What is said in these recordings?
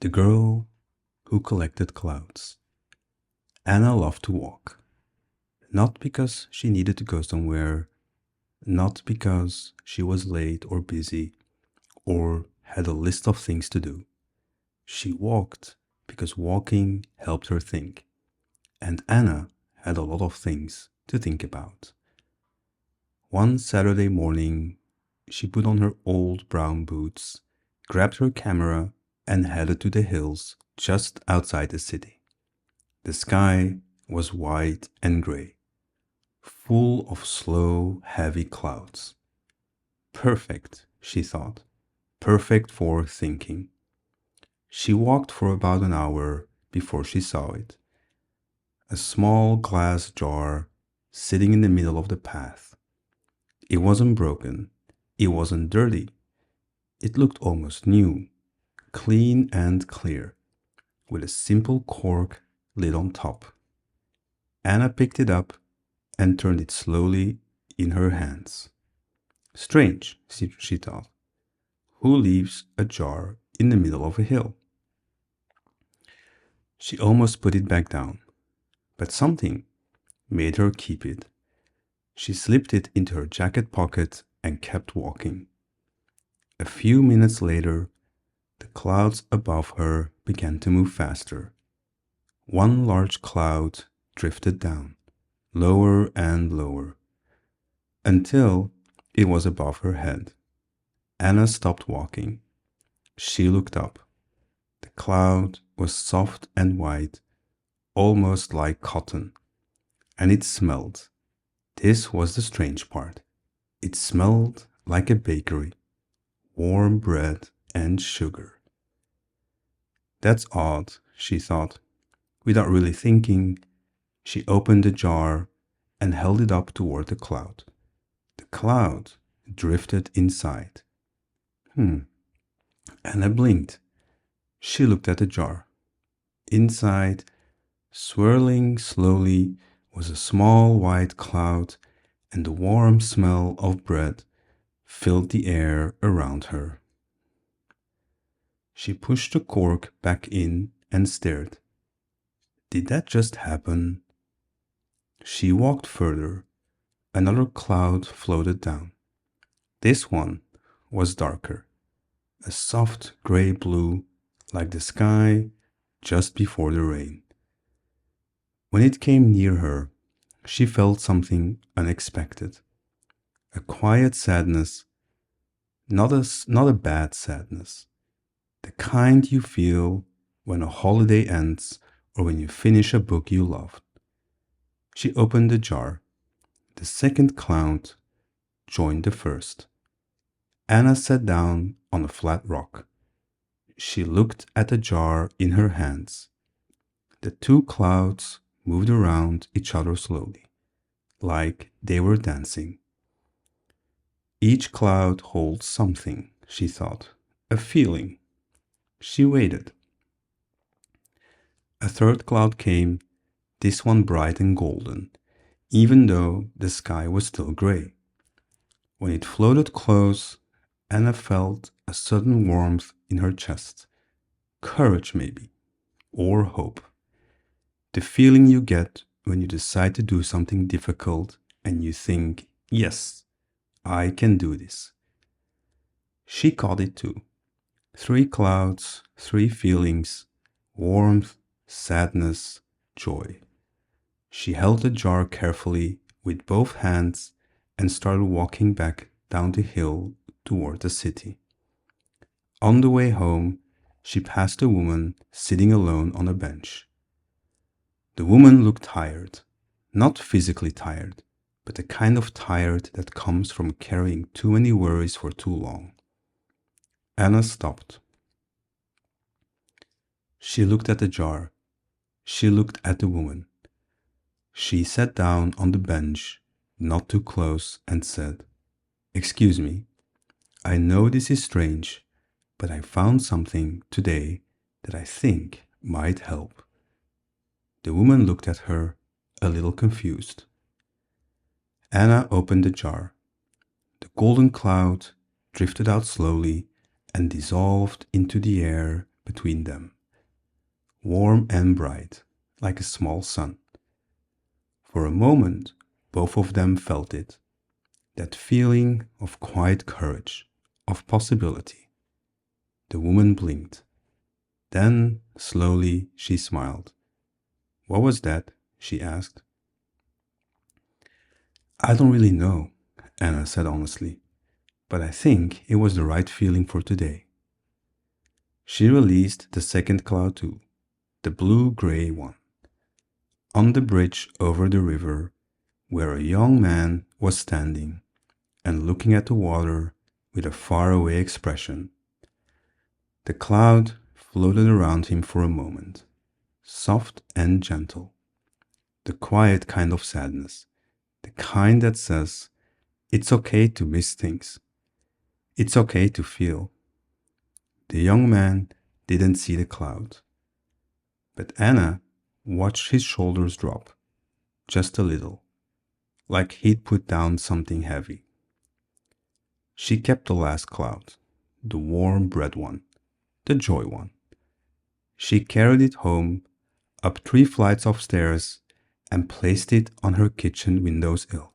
The girl who collected clouds. Anna loved to walk. Not because she needed to go somewhere, not because she was late or busy or had a list of things to do. She walked because walking helped her think. And Anna had a lot of things to think about. One Saturday morning, she put on her old brown boots, grabbed her camera, and headed to the hills just outside the city. The sky was white and gray, full of slow, heavy clouds. Perfect, she thought. Perfect for thinking. She walked for about an hour before she saw it. A small glass jar sitting in the middle of the path. It wasn't broken. It wasn't dirty. It looked almost new, clean and clear, with a simple cork lid on top. Anna picked it up and turned it slowly in her hands. Strange, she thought. Who leaves a jar in the middle of a hill? She almost put it back down, but something made her keep it. She slipped it into her jacket pocket and kept walking. A few minutes later, the clouds above her began to move faster. One large cloud drifted down, lower and lower, until it was above her head. Anna stopped walking. She looked up. The cloud was soft and white, almost like cotton, and it smelled. This was the strange part. It smelled like a bakery, warm bread and sugar. That's odd, she thought. Without really thinking, she opened the jar and held it up toward the cloud. The cloud drifted inside. Anna blinked. She looked at the jar. Inside, swirling slowly, was a small white cloud, and the warm smell of bread filled the air around her. She pushed the cork back in and stared. Did that just happen? She walked further. Another cloud floated down. This one was darker, a soft gray blue like the sky just before the rain. When it came near her, she felt something unexpected. A quiet sadness, not a bad sadness. The kind you feel when a holiday ends or when you finish a book you loved. She opened the jar. The second cloud joined the first. Anna sat down on a flat rock. She looked at the jar in her hands. The two clouds moved around each other slowly, like they were dancing. Each cloud holds something, she thought, a feeling. She waited. A third cloud came, this one bright and golden, even though the sky was still gray. When it floated close, Anna felt a sudden warmth in her chest. Courage, maybe, or hope. The feeling you get when you decide to do something difficult and you think, yes, I can do this. She caught it too. 3 clouds, 3 feelings, warmth, sadness, joy. She held the jar carefully with both hands and started walking back down the hill toward the city. On the way home, she passed a woman sitting alone on a bench. The woman looked tired, not physically tired, but the kind of tired that comes from carrying too many worries for too long. Anna stopped. She looked at the jar. She looked at the woman. She sat down on the bench, not too close, and said, "Excuse me, I know this is strange, but I found something today that I think might help." The woman looked at her, a little confused. Anna opened the jar. The golden cloud drifted out slowly and dissolved into the air between them, warm and bright, like a small sun. For a moment, both of them felt it, that feeling of quiet courage, of possibility. The woman blinked. Then, slowly, she smiled. "What was that?" she asked. "I don't really know," Anna said honestly, "but I think it was the right feeling for today." She released the second cloud too, the blue-gray one. On the bridge over the river, where a young man was standing and looking at the water with a faraway expression. The cloud floated around him for a moment, soft and gentle, the quiet kind of sadness, the kind that says, it's okay to miss things. It's okay to feel. The young man didn't see the cloud, but Anna watched his shoulders drop, just a little, like he'd put down something heavy. She kept the last cloud, the warm bread one, the joy one. She carried it home, up 3 flights of stairs, and placed it on her kitchen windowsill.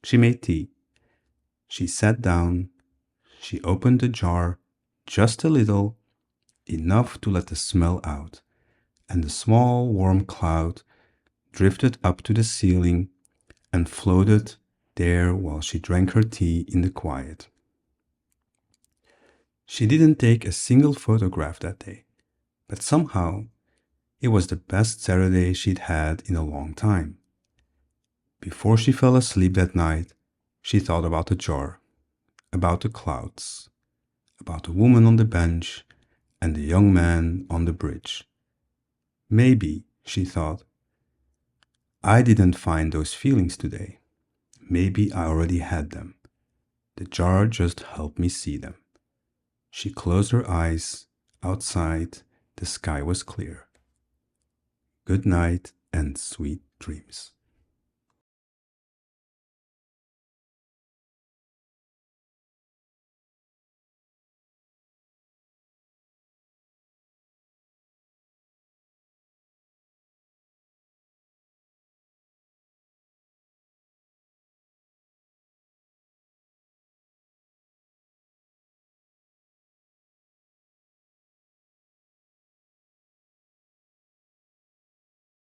She made tea. She sat down. She opened the jar, just a little, enough to let the smell out, and the small warm cloud drifted up to the ceiling and floated there while she drank her tea in the quiet. She didn't take a single photograph that day, but somehow it was the best Saturday she'd had in a long time. Before she fell asleep that night, she thought about the jar, about the clouds, about the woman on the bench and the young man on the bridge. Maybe, she thought, I didn't find those feelings today. Maybe I already had them. The jar just helped me see them. She closed her eyes. Outside, the sky was clear. Good night and sweet dreams.